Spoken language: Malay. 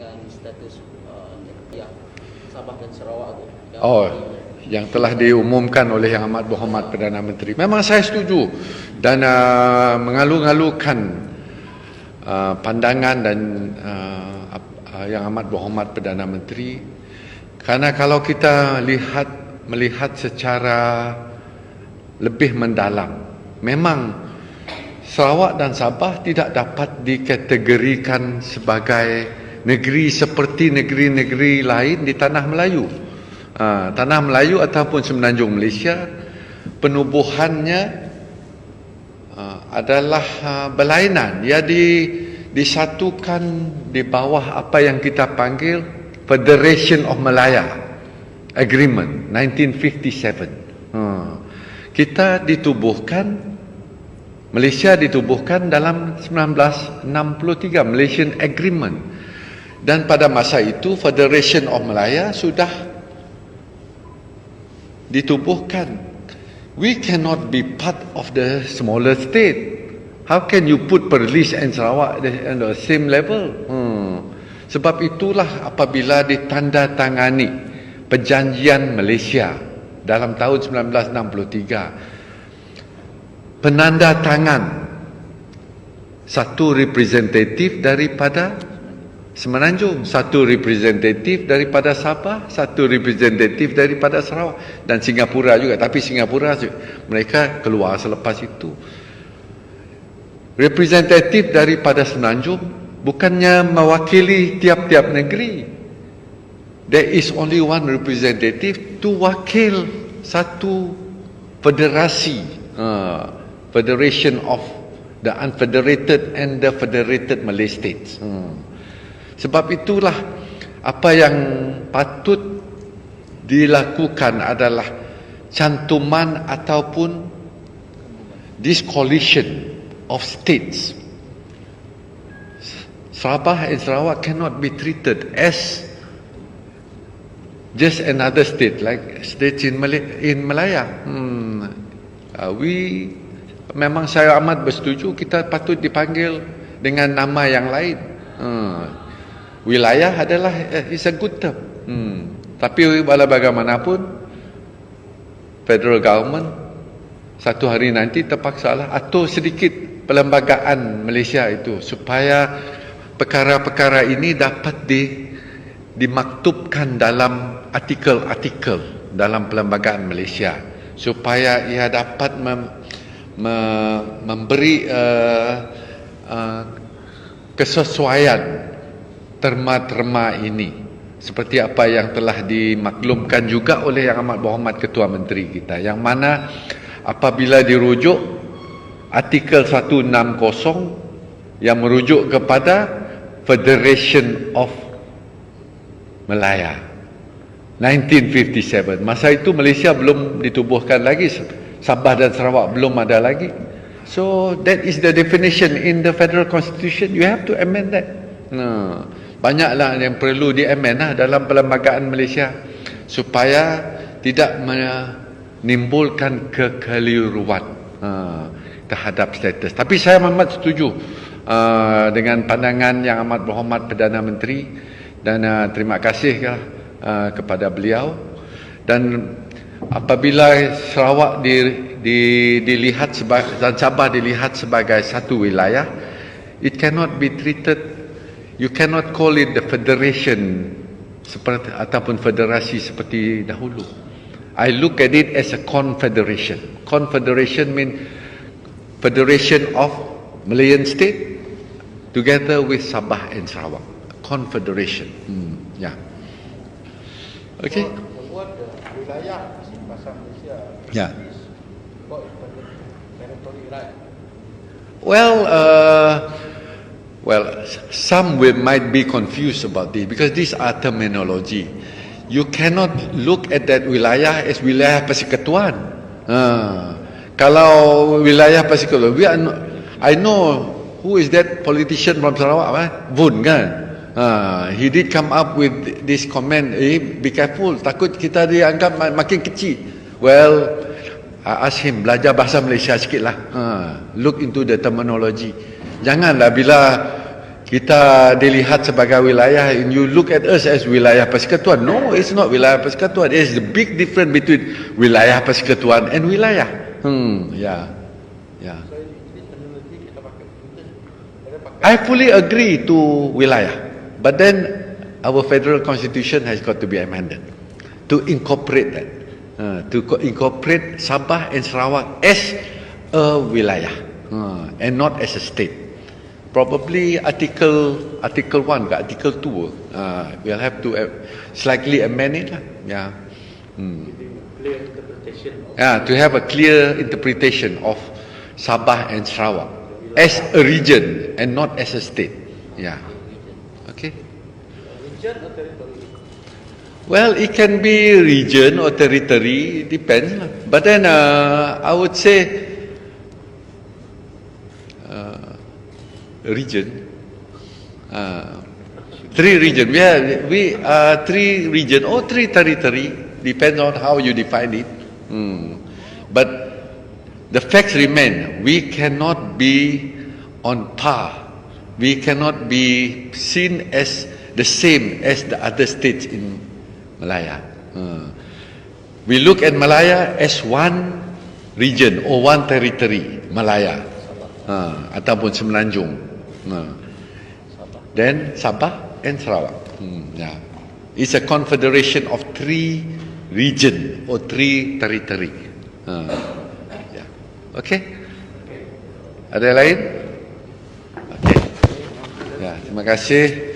tentang status ya, Sabah dan Sarawak tu. Yang telah diumumkan oleh Yang Amat Berhormat Perdana Menteri. Memang saya setuju dan mengalu-alukan pandangan dan Yang Amat Berhormat Perdana Menteri, kerana kalau kita melihat secara lebih mendalam, memang Sarawak dan Sabah tidak dapat dikategorikan sebagai negeri seperti negeri-negeri lain di Tanah Melayu. Tanah Melayu ataupun Semenanjung Malaysia, penubuhannya adalah berlainan. Ia disatukan di bawah apa yang kita panggil Federation of Malaya Agreement 1957. Kita ditubuhkan, Malaysia ditubuhkan dalam 1963, Malaysian Agreement. Dan pada masa itu Federation of Malaya sudah ditubuhkan. We cannot be part of the smaller state. How can you put Perlis and Sarawak on the same level? Sebab itulah apabila ditandatangani Perjanjian Malaysia dalam tahun 1963, penanda tangan satu representatif daripada Semenanjung, satu representatif daripada Sabah, satu representatif daripada Sarawak dan Singapura juga. Tapi Singapura mereka keluar selepas itu. Representatif daripada Semenanjung bukannya mewakili tiap-tiap negeri. There is only one representative to wakil satu federasi, Federation of the Unfederated and the Federated Malay States. Sebab itulah apa yang patut dilakukan adalah cantuman ataupun this coalition of states. Sabah and Sarawak cannot be treated as just another state like states in Malaya. Memang saya amat bersetuju kita patut dipanggil dengan nama yang lain. Wilayah adalah is a good term. Tapi walau bagaimanapun federal government satu hari nanti terpaksalah atur sedikit perlembagaan Malaysia itu supaya perkara-perkara ini dapat dimaktubkan dalam artikel-artikel dalam perlembagaan Malaysia supaya ia dapat memberi kesesuaian terma-terma ini seperti apa yang telah dimaklumkan juga oleh Yang Amat Berhormat Ketua Menteri kita, yang mana apabila dirujuk artikel 160 yang merujuk kepada Federation of Malaya 1957, masa itu Malaysia belum ditubuhkan lagi, Sabah dan Sarawak belum ada lagi. So that is the definition in the Federal Constitution. You have to amend that. Banyaklah yang perlu di-amend dalam perlembagaan Malaysia supaya tidak menimbulkan kekeliruan terhadap status. Tapi saya amat setuju dengan pandangan Yang Amat Berhormat Perdana Menteri dan terima kasih kepada beliau. Dan apabila Sarawak dilihat sebagai dan Sabah dilihat sebagai satu wilayah, it cannot be treated. You cannot call it the federation seperti ataupun federasi seperti dahulu. I look at it as a confederation. Confederation means federation of Malayan state together with Sabah and Sarawak. Confederation. Okay. Membuat wilayah bahasa Malaysia. Yeah. What is territory, right? Well, some might be confused about this because these are terminology. You cannot look at that wilayah as wilayah persekutuan. Kalau wilayah persekutuan, I know who is that politician from Sarawak, Bun kan? He did come up with this comment, be careful, takut kita dianggap makin kecil. Well, I ask him, belajar bahasa Malaysia sikit lah. Look into the terminology. Janganlah bila kita dilihat sebagai wilayah, and you look at us as wilayah persekutuan. No, it's not wilayah persekutuan. There's the big difference between wilayah persekutuan and wilayah. Yeah. So ini terminologi kita pakai English. Kita pakai I fully agree to wilayah, but then our federal constitution has got to be amended to incorporate that, incorporate Sabah and Sarawak as a wilayah, and not as a state. Probably article 1 ke article 2, we'll have to slightly amend it lah. Yeah. Clear interpretation of To have a clear interpretation of Sabah and Sarawak as a region and not as a state. Yeah. Okay. region or territory. Well, it can be region or territory, depends lah. But then I would say region. 3 region. We are 3 region or 3 territory. Depends on how you define it. But the facts remain. We cannot be on par. We cannot be seen as the same as the other states in Malaya. We look at Malaya as one region or one territory, Malaya, ataupun Semenanjung. Then Sabah and Sarawak. Yeah. It's a confederation of 3 region or 3 territory. Yeah. Okay? Ada yang lain? Okay. Ya, terima kasih.